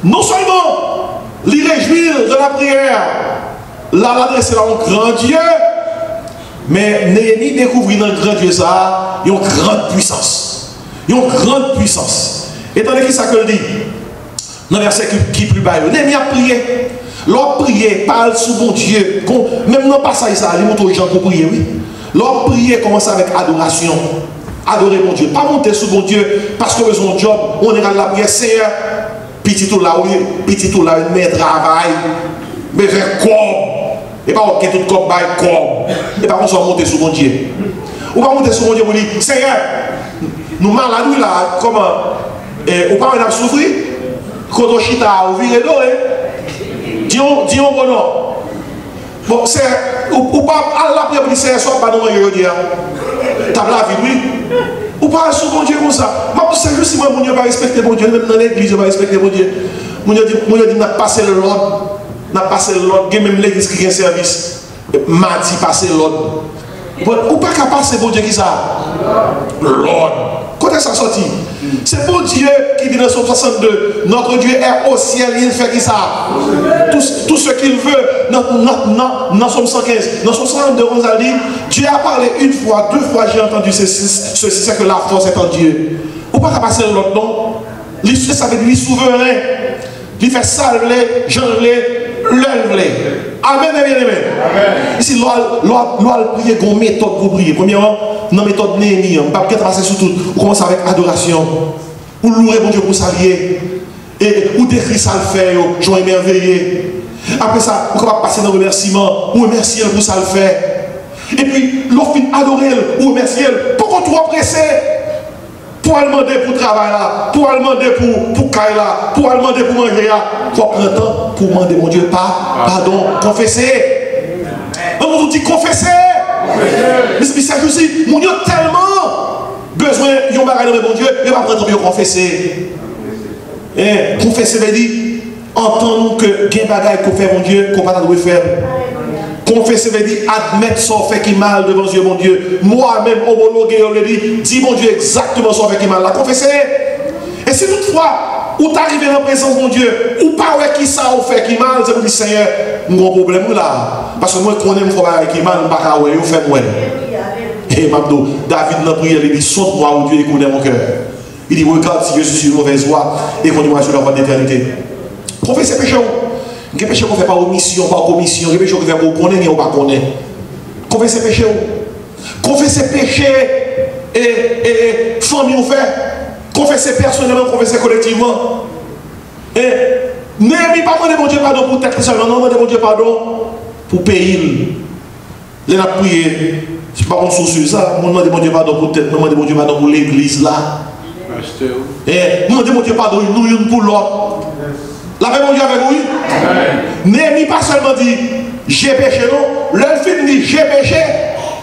non seulement les réjouir de la prière, l'adresser à un grand Dieu, mais Néhémie découvrit dans le grand Dieu ça, il y a une grande puissance. Il y a une grande puissance. Étant donné que ça que le dit, dans le verset qui est plus bas, Néhémie a prié. L'homme prié, parle sous mon Dieu. Même dans le passage, ça, il montre aux gens pour prier, oui. L'homme prié commence avec adoration. Adorer mon Dieu. Pas monter sous mon Dieu parce que son job, on est dans la prière, Seigneur. Petit tout là, une main travail. Mais faire quoi? Et pas ok, tout comme bail comme. Et pas on soit monter sur mon Dieu. Ou pas monter sur mon Dieu pour dire, Seigneur, nous malades là, comment? Ou pas on a souffert? Quand on chita, on vire d'eau, dis-on bon non. Bon, c'est, ou pas, à la prière pour dire, Seigneur, soit pas nous manger aujourd'hui. T'as la vie, oui. Ou pas sur mon Dieu comme ça. Mais c'est juste si moi, mon Dieu va respecter mon Dieu, même dans l'église, je vais respecter mon Dieu. Mon Dieu dit, n'a passé l'ordre. N'a passé l'ordre, même l'église qui a un service, m'a dit passer l'ordre. Ou pas qu'à passer bon Dieu qui ça? L'ordre. Quand est-ce que ça sorti? C'est bon Dieu qui dit dans Somme 62, notre Dieu est au ciel, il fait qui ça? Tout ce qu'il veut, dans Somme 115, dans Somme 62, on a dit, Dieu a parlé une fois, deux fois, j'ai entendu ceci, c'est que la force est en Dieu. Ou pas qu'à passer l'ordre, non? Ça veut dire, lui souverain, il fait salver, j'enlève, l'œuvre. Amen, bien aimé. Ici, l'on prier une méthode pour prier. Premièrement, dans la méthode Néhémie, on ne peut pas passer sur tout. On commence avec adoration. Ou louer mon Dieu pour s'allier. Et ou décrire ça le faire, joie émerveillé. Après ça, on va passer dans le remerciement. Ou remercier pour ça le faire. Et puis, l'on finit adorer ou remercier. Pourquoi trop pressé? Pour aller demander pour travailler là, pour aller demander pour cailler là, pour aller demander pour manger là, il faut prendre le temps pour demander mon Dieu, pardon, confesser. On nous dit confesser. Mais c'est juste, mon Dieu tellement besoin de bagage dans mon Dieu, il va prendre le temps pour confesser. Confesser veut dire, entendre que il y a un bagage qu'on fait mon Dieu, qu'on ne va pas faire. Confesser veut dire admettre son fait qui mal devant Dieu, mon Dieu. Moi-même, homologué, on le dit, dis mon Dieu exactement son fait qui mal. La confesser. Et si toutefois, ou t'arrives dans la présence de mon Dieu, ou pas avec qui ça, ou fait qui mal, c'est pour dire Seigneur, mon problème là. Parce que moi, je connais mon frère qui mal, je ne sais pas où fait moi. Et Mabdo, David dans la prière, il dit saute-moi où Dieu il connaît mon cœur. Il dit regarde si je suis sur une mauvaise voie et conduis-moi sur la voie d'éternité. Confesser péché. Il y a des péchés qu'on ne fait pas omission, pas commission. Il y a des péchés qu'on fait pour connaître ou pas connaître. Confesser péché. Confesser péché et famille on fait. Confesser personnellement, confesser collectivement. Et Néhémie pas demander mon Dieu pardon pour tête seulement, non, demander mon Dieu pardon pour payer. Il a prié. Je ne sais pas si on soucie ça. Je demande mon Dieu pardon pour tête, je demande mon Dieu pardon pour l'église là. Et je demande mon Dieu pardon nous pour l'autre. La paix, mon Dieu, avec vous. Néhémie pas seulement dit j'ai péché, non. L'un film dit j'ai péché.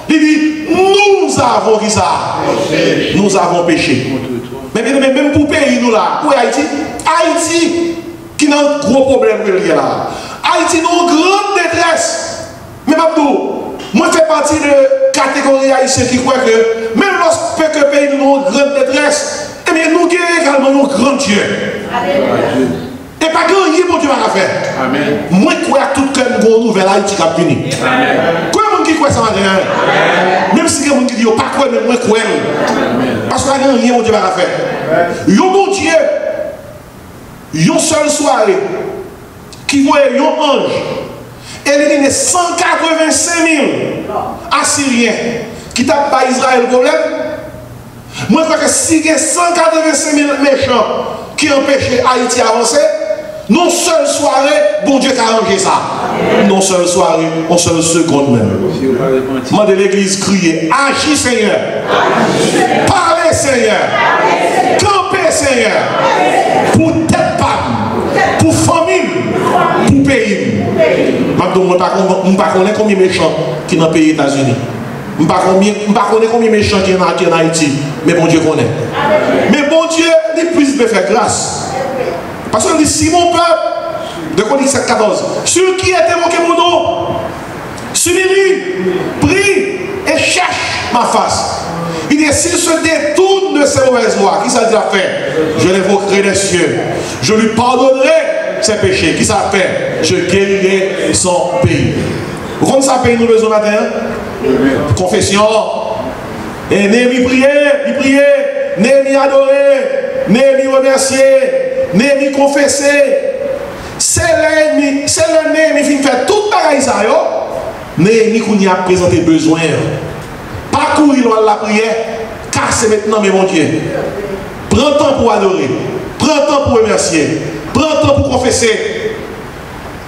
Il dit nous avons dit ça. Nous avons péché. Mais même pour pays, nous là, où est Haïti? Haïti qui a un gros problème là. Haïti, nous avons une grande détresse. Mais Mabdou, moi je fais partie de la catégorie haïtienne qui croit que même lorsque le pays nous avons une grande détresse, eh bien nous avons également un grand Dieu. Et pas grand rien, mon Dieu va faire. Amen. Moi, je crois tout comme une nouvelle Haïti qui a fini. Quoi, mon qui croit ça va faire? Même si quelqu'un qui dit, pas quoi, mais moi, je crois. Parce que rien, mon Dieu va faire. Yo, mon Dieu, une seule soirée, qui voit un ange, éliminer 185 000 Assyriens qui tapent pas Israël le problème. Moi, je crois que si il y a 185 000 méchants qui empêchent Haïti d'avancer, Non seule soirée, bon Dieu qui a arrangé ça. Non seule soirée, on seule seconde même. Mandez l'église crier, agis Seigneur. Parlez Seigneur. Campez Seigneur. Pour tête femme, pour famille, pour pays. Je ne sais pas combien de méchants qui sont dans le pays des États-Unis. Je ne sais pas combien de méchants qui sont en Haïti. Mais bon Dieu connaît. Mais bon Dieu, il puisse me faire grâce. Parce que si mon peuple, de Chroniques 7:14, celui qui est évoqué mon nom, celui-là, prie et cherche ma face. Il dit, s'il se détourne de ses mauvaises voies, qui ça dit à faire? Je l'évoquerai des cieux. Je lui pardonnerai ses péchés. Qui ça fait? Je guérirai son pays. Vous comprenez ça, pays nous besoin matin? Confession. Et Néhémie priait, Néhémie adorait, Néhémie remerciait, Néhémie confessait. C'est le Néhémie qui fait tout pareil ça. Néhémie qui a présenté besoin. Pas courir loin de la prière, casser maintenant, mais mon Dieu. Prends temps pour adorer, prends temps pour remercier, prends temps pour confesser.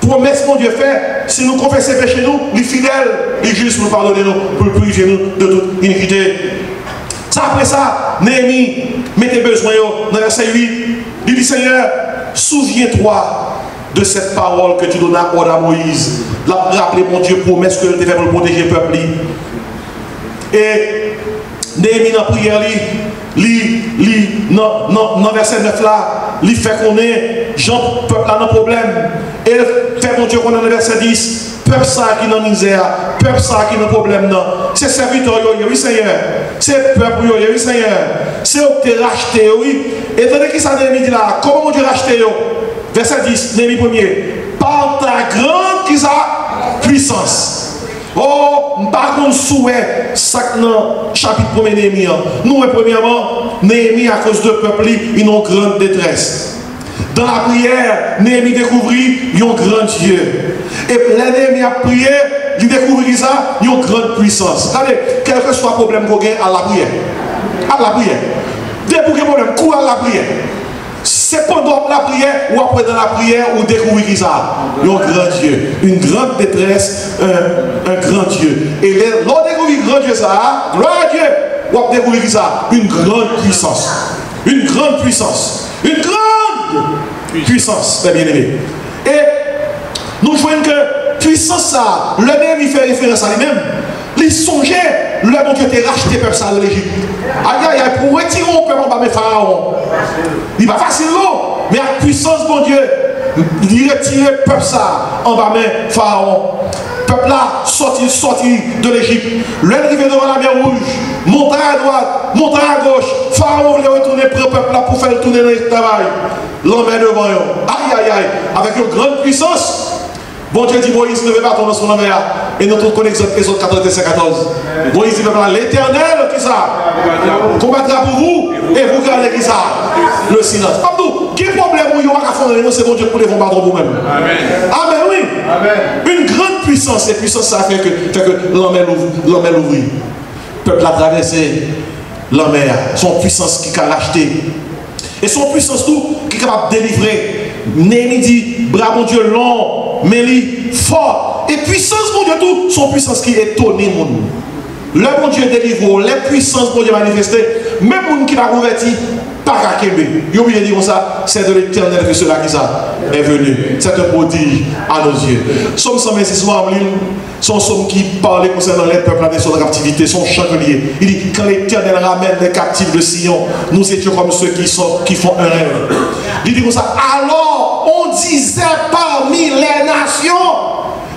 Promesse mon Dieu fait, si nous confessons péché nous, il est fidèle, il est juste pour pardonner nous, pour purifier nous de toute iniquité. Ça, après ça, Néhémie, mettez besoin dans verset 8, il dit Seigneur, souviens-toi de cette parole que tu donnas à Moïse. Rappelez mon Dieu, promesse que tu as fait pour protéger le peuple. Et Néhémie dans la prière, dans verset 9 là, il fait qu'on est, Jean, peuple a un problème. Et fait mon Dieu qu'on est dans verset 10, peuple ça qui est dans la misère, peuple ça qui est dans le problème. C'est serviteur, oui Seigneur. C'est peuple, oui Seigneur. C'est eux qui t'es racheté, oui. Et tandis que ça Néhémie dit là, comment mon Dieu racheté? Verset 10, Néhémie 1er, par ta grande qui sa puissance. Oh, par contre, souhait, ça dans chapitre 1er Néhémie. Nous, premièrement, Néhémie, à cause de peuple, ils ont une grande détresse. Dans la prière, Néhémie découvrit un grand Dieu. Et Néhémie a prié, il découvrit ça, une grande puissance. Regardez, quel que soit le problème qu'on gagne à la prière. À la prière. Dès pour qu'il y ait problème, cours à la prière. C'est pendant la prière ou après dans la prière ou découvrir qui ça. Un grand Dieu, une grande détresse, un grand Dieu. Et l'on découvre grand Dieu ça, gloire à Dieu, ou découvrir qui ça, une grande puissance. Une grande puissance. Une grande puissance, mes bien-aimés. Et nous voyons que puissance ça, le même il fait référence à lui-même. Il songeait, le bon Dieu t'a racheté peuple ça de l'Égypte. Aïe aïe aïe, pour retirer un peuple en bas de Pharaon. Il va facile non, mais à puissance bon Dieu, il retire peuple ça en bas de Pharaon. Peuple là sorti de l'Égypte. L'arrivée devant la mer rouge, montagne à droite, montagne à gauche. Pharaon voulait retourner près peuple là pour faire tourner dans le travail. L'homme est devant eux. Aïe aïe aïe, avec une grande puissance. Bon Dieu dit Moïse ne veut pas tomber sur la mer. Et nous trouvons Exode 14. Moïse dit l'Éternel qui ça combattra pour vous et vous gardez qui ça le silence. Abdou, quel problème vous avez à faire? C'est bon Dieu pour les combattre vous-même. Amen, oui. Amen. Une grande puissance. Et puissance ça fait que l'homme ouvre. Le peuple a traversé la mer. Son puissance qui a racheté. Et son puissance tout qui est capable de délivrer. Néhémie dit, bras mon Dieu long, mais lui fort. Et puissance mon Dieu tout, son puissance qui étonne mon. Le bon Dieu délivre, les puissances bon Dieu manifestées, même mon qui va converti, pas qu'à Québec. Il a oublié de dire ça, c'est de l'Éternel que cela qui ça est venu. C'est un prodige à nos yeux. Somme 126 son somme qui parlait concernant les peuples en sur la captivité, son chancelier. Il dit, quand l'Éternel ramène les captifs de Sion, nous étions comme ceux qui font un rêve. Il dit comme ça, alors on disait parmi les nations,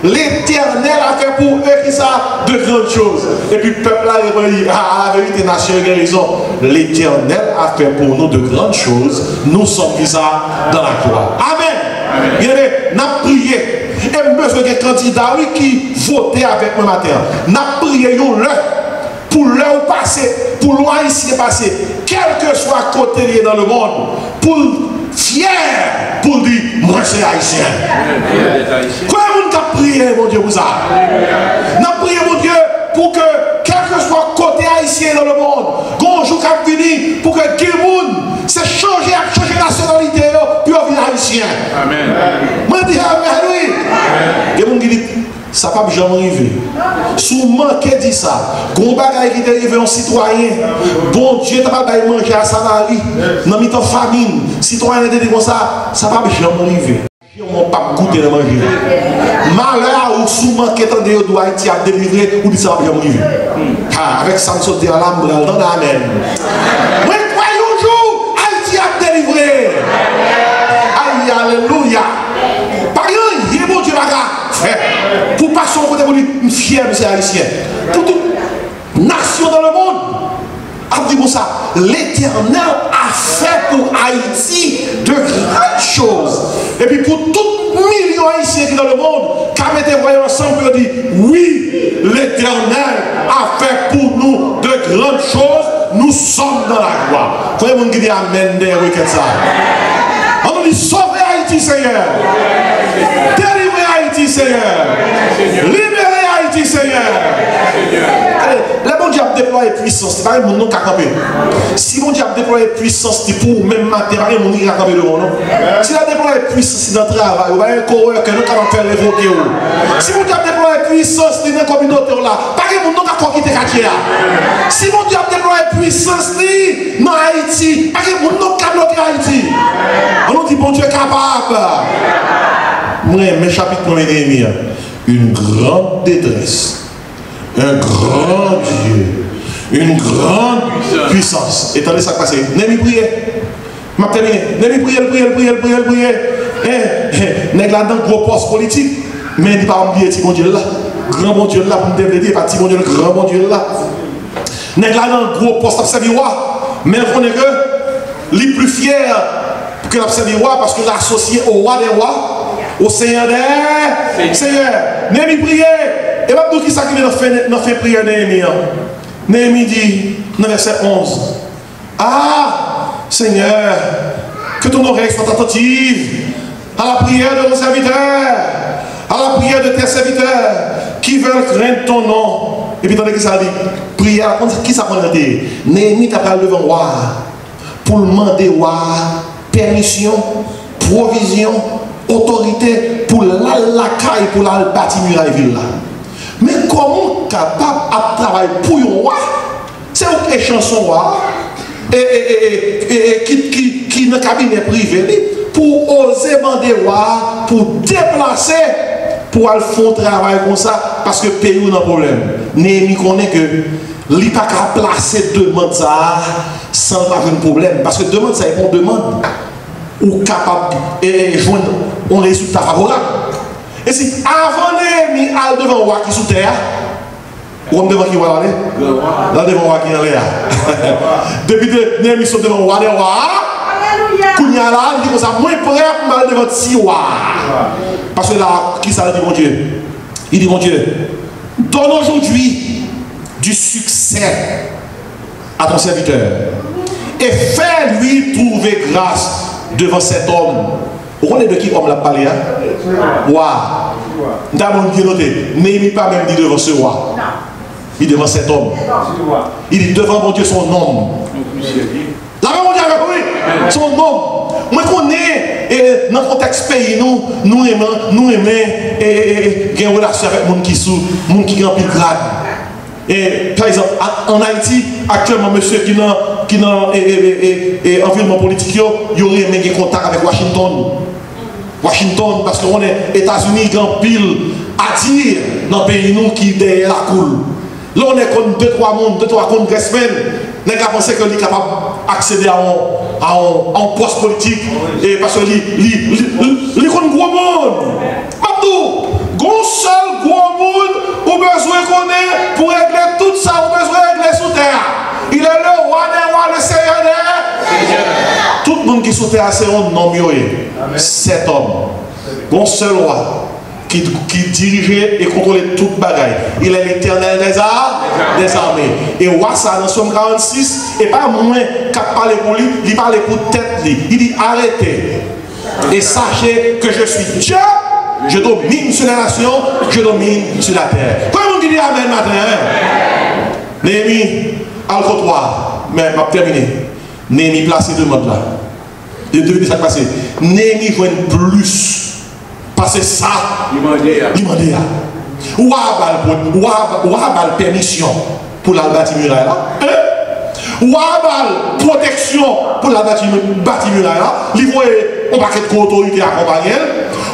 l'Éternel a fait pour eux qui ça de grandes choses. Et puis le peuple a répondu, à la vérité, nation a raison. L'Éternel a fait pour nous de grandes choses. Nous sommes qui ça dans la gloire. Amen. Bien aimé, n'a prié. Et besoin de candidats qui votaient avec moi matin. N'a prié pour leur passé, pour loin ici passé, quel que soit côté dans le monde, pour fier, pour dire, moi c'est haïtien. Comment on a prié, mon Dieu, pour ça? On a prié, mon Dieu, pour que, quel que soit côté haïtien dans le monde, qu'on joue cap fini, pour que Guémoun, c'est changer la nationalité, puis on vient haïtien. Amen. Moi, je dis Amen, oui. Il y a des gens qui disent, ça ne va jamais arriver. Souvent, qui dit ça? Quand on qui est arrivé un citoyen, bon Dieu, tu vas manger à Sanari, dans une famine, citoyen était dit comme ça, ça ne va jamais arriver. On ne va pas goûter de manger. Malheur ou souvent qui est en dehors de Haïti à délivrer, ou dit ça va jamais arriver. Avec ça, on saute à l'âme, dans l'Amen. Mais croyons un jour, Haïti a délivré. Aïe, alléluia. Par exemple, il est bon Dieu, pour passer au côté de lui, fier de ces haïtiens. Pour toute nation dans le monde. A dit comme ça, l'Éternel a fait pour Haïti de grandes choses. Et puis pour tout million haïtiens qui sont dans le monde, quand mettez voyons ensemble, on dit, oui, l'Éternel a fait pour nous de grandes choses, nous sommes dans la gloire. Vous voyez, qui dit Amen, des week-ends ça. On nous dit, sauvez Haïti, Seigneur. Délivrez Haïti, Seigneur. Libérez Haïti, Seigneur. Le bon Dieu a déployé puissance, c'est pas un monde qui a campé. Si bon Dieu a déployé puissance, c'est pour même matin, c'est pas un monde qui a campé de mon nom. Si il a déployé puissance dans le travail, il va y avoir un coureur que nous allons faire l'évoquer. Si bon Dieu a déployé puissance dans la communauté, pas un monde qui a quitté quartier. Si bon Dieu a déployé puissance dans Haïti, pas un monde qui a bloqué Haïti. On nous dit bon Dieu est capable. Moi, mes chapitres pour Néhémie, une grande détresse. Un grand Dieu, une grande puissance. Et attendez ça qui passe. Néhémie priait. M'a terminé. Néhémie priait. N'est là dans gros poste politique. Mais il ne dit pas oublier petit bon Dieu là. Grand bon Dieu là pour me développer. Pas petit bon Dieu, grand bon Dieu là. N'est là dans gros poste observé roi. Mais on est que les plus fiers que l'observé roi parce que l'associé au roi des rois, au Seigneur des Seigneurs. Néhémie priait. Et pas tout qui ça qui vient faire prière Néhémie. Néhémie dit, dans verset 11, ah, Seigneur, que ton oreille soit attentive à la prière de nos serviteurs, à la prière de tes serviteurs, qui veulent craindre ton nom. Et puis, attendez qui ça dit, prière, qui ça prend dit? Néhémie t'a parlé devant roi, pour demander roi, permission, provision, autorité, pour la caille, pour la bâtir muraille ville là. Mais comment capable de travailler pour un roi? C'est une chanson roi et qui dans le cabinet privé pour oser demander roi, pour déplacer, pour aller faire un travail comme ça, parce que le pays n'a pas de problème. Néhémie connaît que il n'est pas capable de placer demande ça sans avoir un problème. Parce que demande ça, il faut demande ou capable de joindre un résultat favorable. Et si avant Néhémie al devant le roi qui est sous terre, ou devant qui va aller? Là devant le roi qui est en l'air. Depuis que Néhémie sont devant le roi des rois, Kounia là, il dit comme ça, moins prêt pour aller devant si roi. Parce que là, qui ça dit mon Dieu? Il dit mon Dieu, donne aujourd'hui du succès à ton serviteur et fais-lui trouver grâce devant cet homme. Vous connaissez de qui homme l'a parlé? Roi. D'abord, bien noté. Néhémie pas même dit devant ce roi. Il dit devant cet homme. Il dit devant mon Dieu son homme. La même Dieu avec lui. Son homme. Moi, je connais dans le contexte pays, nous aimons et une relation avec les gens qui sont, les gens qui ont plus grade. Et par exemple, en Haïti, actuellement, monsieur qui est dans l'environnement politique, il y aurait même des contacts avec Washington. Washington, parce qu'on est États-Unis, grand pile à dire dans le pays nous qui est derrière la coule. Là, on est comme 2-3 congressmen, on a pensé qu'il est capable d'accéder à un poste politique. Et parce que il est comme gros monde. Mabdou, gros seul gros monde, au besoin qu'on ait pour régler tout ça, au besoin de régler sous terre. Il est le roi des rois, le Seigneur des. Tout le monde qui est sous terre, c'est un nom. Cet homme, bon seul roi, qui dirigeait et contrôlait toute bagaille. Il est l'Éternel des armées. Et roi ça dans Somme 46, et pas moins qu'à parler pour lui, il parlait pour tête lui. Il dit arrêtez et sachez que je suis Dieu. Je domine sur la nation, je domine sur la terre. Comment on dit Amen matin? Néhémie, al trottoir, mais m'a terminé. Néhémie placé deux modes là. Et devinez ça qui passe. Némi joue plus. Parce que ça, il m'a dit. Ou a bal permission pour la bâtir muraille là. Ou a bal protection pour la bâtir muraille là. Il voit un paquet d'autorité accompagnée.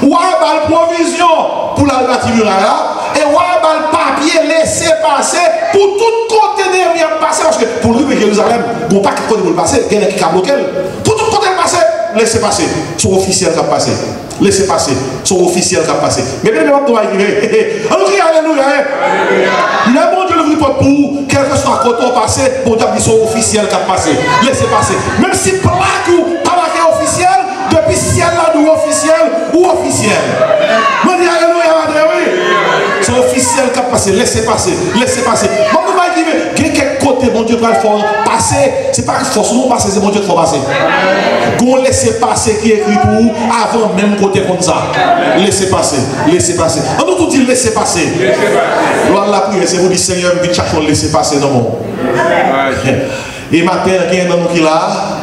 Ou a bal provision pour la bâtir muraille là. Et ou a bal papier laissé passer pour tout conteneur bien passer. Parce que pour le Jérusalem, il n'y a pas de côté pour passer. Il y a qui a bloqué. Pour tout conteneur passer, laissez passer. C'est officiel qui a passé. Laissez passer. C'est officiel qui a passé. Mais bien, on doit arriver. On crie alléluia. Le bon Dieu le pas pour quel que soit quand on passe, bon Dieu dit c'est officiel qui a passé. Laissez passer. Même si plaque ou pas marqué officiel, depuis ciel là nous officiel ou officiel. On dit alléluia, oui. C'est officiel qui a passé. Laissez passer. Laissez passer. Bon, nous va dire, quel côté bon Dieu va le faire passer. C'est pas force non passer, c'est bon Dieu qui faut passer. Qu'on laisse passer qui est écrit pour vous avant même côté comme ça. Laissez passer. Laissez passer. On nous tout dit laissez passer. Lors la prière, c'est vous dire Seigneur, vite chercher laisser passer dans mon. Et matin, il y a un homme qui est là.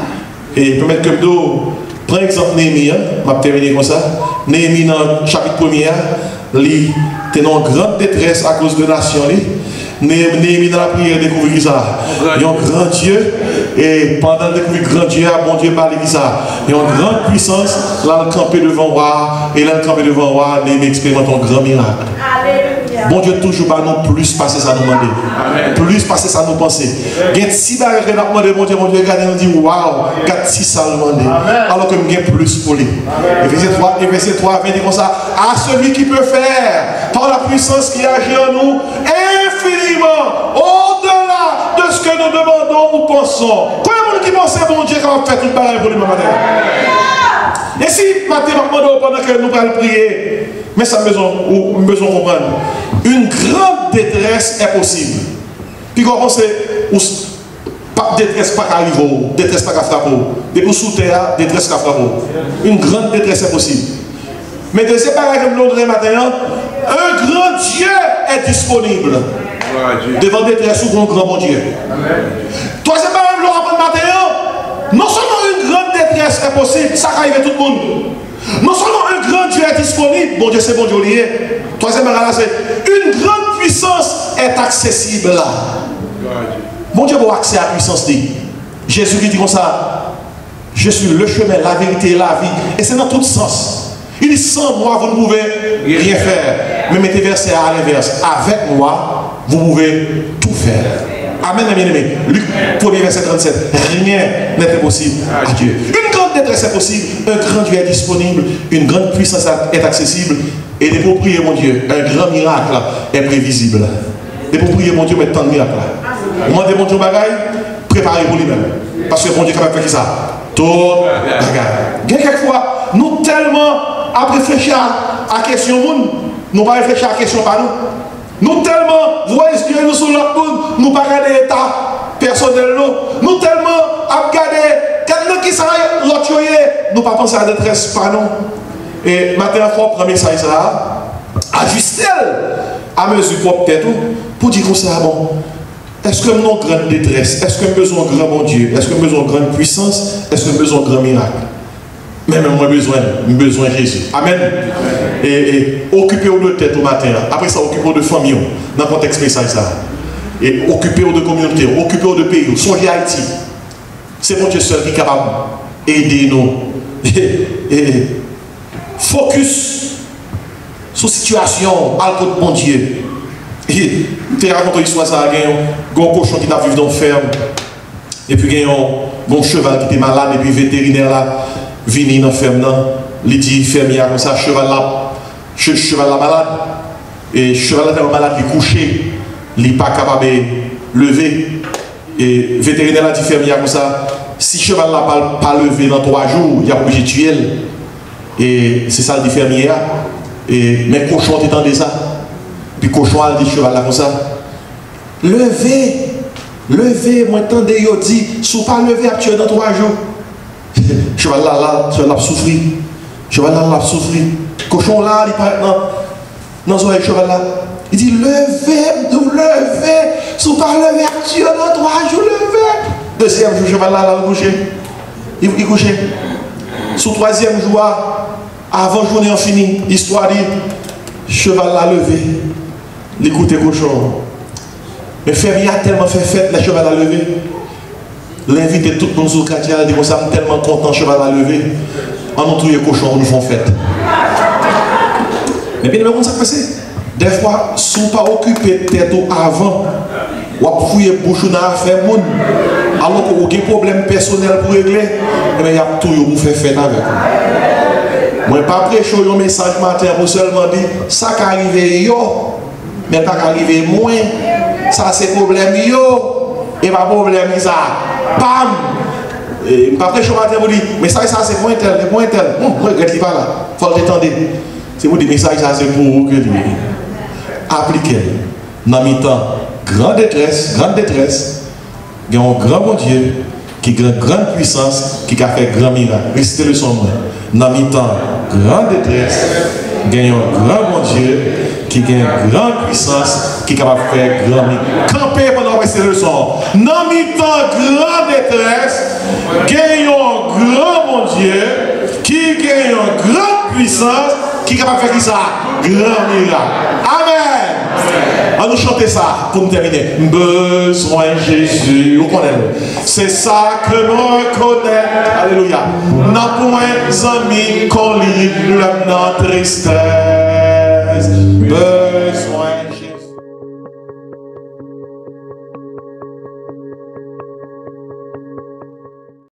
Et je peux mettre comme dos. Prends exemple Néhémie, je vais terminer comme ça. Néhémie dans le chapitre 1er, il était dans grande détresse à cause de la nation. Néhémie dans la prière découvrir ça. Il y a un grand Dieu. Et pendant découvrir grand Dieu, bon Dieu parle de ça. Il y a une grande puissance. Là, le campé devant le roi. Et là, le campé devant le roi, Néhémie expérimente un grand miracle. Bon Dieu, toujours pas nous plus passer ça nous demander. Plus passer ça nous penser. Il y a 6 barres qui nous demandent, bon Dieu, regarde, on dit waouh, 4-6 ça nous demande. Alors que nous avons plus pour lui. Et verset 3 vient dire comme ça. À celui qui peut faire, par la puissance qui agit en nous, infiniment, au-delà de ce que nous demandons ou pensons. Combien de gens qui pensent, bon Dieu, qu'on va faire toute barre pour lui, maman? Et si, maintenant, pendant que nous allons prier, mais ça besoin comprendre. Une grande détresse est possible. Puis comment c'est détresse pas qu'arrive, détresse pas qu'à frapper. Depuis sous terre, détresse qu'à frapper. Une grande détresse est possible. Mais de ces pareils comme l'autre matin, un grand Dieu est disponible. Devant détresse ou un grand bon Dieu. Troisième pareil, l'autre matin, non seulement une grande détresse est possible, ça arrive à tout le monde. Non seulement un grand Dieu est disponible, bon Dieu c'est bon Dieu lié. Troisième là, c'est une grande puissance est accessible là. Bon Dieu a accès à la puissance. Jésus qui dit comme ça, je suis le chemin, la vérité et la vie. Et c'est dans tout sens. Il dit sans moi vous ne pouvez rien faire. Mais mettez verset à l'inverse. Avec moi vous pouvez tout faire. Amen, bien aimé. Luc 1er verset 37. Rien n'est impossible à Dieu. Une grande détresse est possible. Un grand Dieu est disponible. Une grande puissance est accessible. Et des pour prier, mon Dieu, un grand miracle est prévisible. Des pour prier, mon Dieu, mais tant de miracles. Demandez, mon Dieu, bagaille, préparez pour lui-même. Parce que mon Dieu est capable de faire ça. Tout bagaille. Quelquefois, nous tellement à réfléchir à la question, nous ne pas réfléchir à la question par nous. Nous tellement voyons Dieu nous sur notre monde, nous pas regarder l'état personnel, nous tellement à regarder quelqu'un qui s'arrête, l'autre, nous pas penser à la détresse par nous. Et maintenant, il faut prendre ça, ajuster à mesure pour peut-être pour dire comme ça, bon, est-ce que nous avons grande détresse? Est-ce que nous avons besoin de grand bon Dieu? Est-ce que nous avons besoin de grande puissance? Est-ce que nous avons besoin de grand miracle? Même moi, besoin de Jésus. Amen. Et occupez-vous de tête au matin. Après ça, occupez-vous de famille. Dans le contexte message ça. Et occupez-vous de communauté. Occupez-vous de pays. Songez à Haïti. C'est mon Dieu seul qui est capable d'aider nous. Et focus sur la situation à côté de mon Dieu. Et tu racontes l'histoire ça. Il y a un cochon qui a vécu dans la ferme. Et puis il y a un cheval qui était malade. Et puis le vétérinaire là. Vini dans la ferme, il dit fermier comme ça, cheval là malade. Et cheval là tellement malade, il est couché, il n'est pas capable de lever. Et le vétérinaire a dit fermier comme ça, si cheval là pas levé dans 3 jours, il a obligé de tuer. Et c'est ça le dit fermier. Et mais cochon t'étendait ça. Puis cochon a dit cheval là comme ça, levez, moi t'entendez, il dit, si vous pas levé, à tuer dans 3 jours. Cheval là, cheval là souffrir. Cheval là souffrir. Cochon là, il part dans son cheval là. Il dit levez, si vous pas levé, tu dans 3 jours, levez. Deuxième jour, cheval là, il couché. Il couché. Sous troisième jour, avant journée en fini, histoire dit, cheval l'a levé, l'écoute cochon. Mais Ferry a tellement fait fête, le cheval a levé. L'invité tout le monde sur le quartier, il dit, moi, ça me tellement content, cheval a levé. En nous trouve cochon, nous font fête. Mais bien, comment ça passe? Des fois, si vous pas occupé tête avant, ou à fouiller bouche dans l'affaire monde, alors que vous avez des problèmes personnels pour régler, mais il y a tout pour faire fête avec vous. Moi, pas prêcher un message matin pour seulement dire, ça qui arrive yo, mais pas arrivé moins, ça c'est problème yo, et pas problème ça. Pam! Et pas prêcher un matin pour dire, mais ça c'est moins tel, moins tel. Regarde, il va là, il faut le retendre. C'est pour dire, mais ça c'est pour vous que lui. Appliquez. Dans le temps, grande détresse, il y a un grand bon Dieu qui a une grande puissance, qui a fait grand miracle. Restez le son. Dans le temps, grande détresse, il y a un grand bon Dieu qui a une grande puissance, qui est capable de faire grand miracle. Campez pendant que restez le son. Dans le temps, grande détresse, il y a un grand bon Dieu qui a une grande puissance, qui est capable de faire ça? Grand miracle. Amen. On nous chanter ça pour nous terminer. Besoin Jésus. Vous connaissez. C'est ça que nous connaissons. Alléluia. N'a point amis qu'on lit notre tristesse. Besoin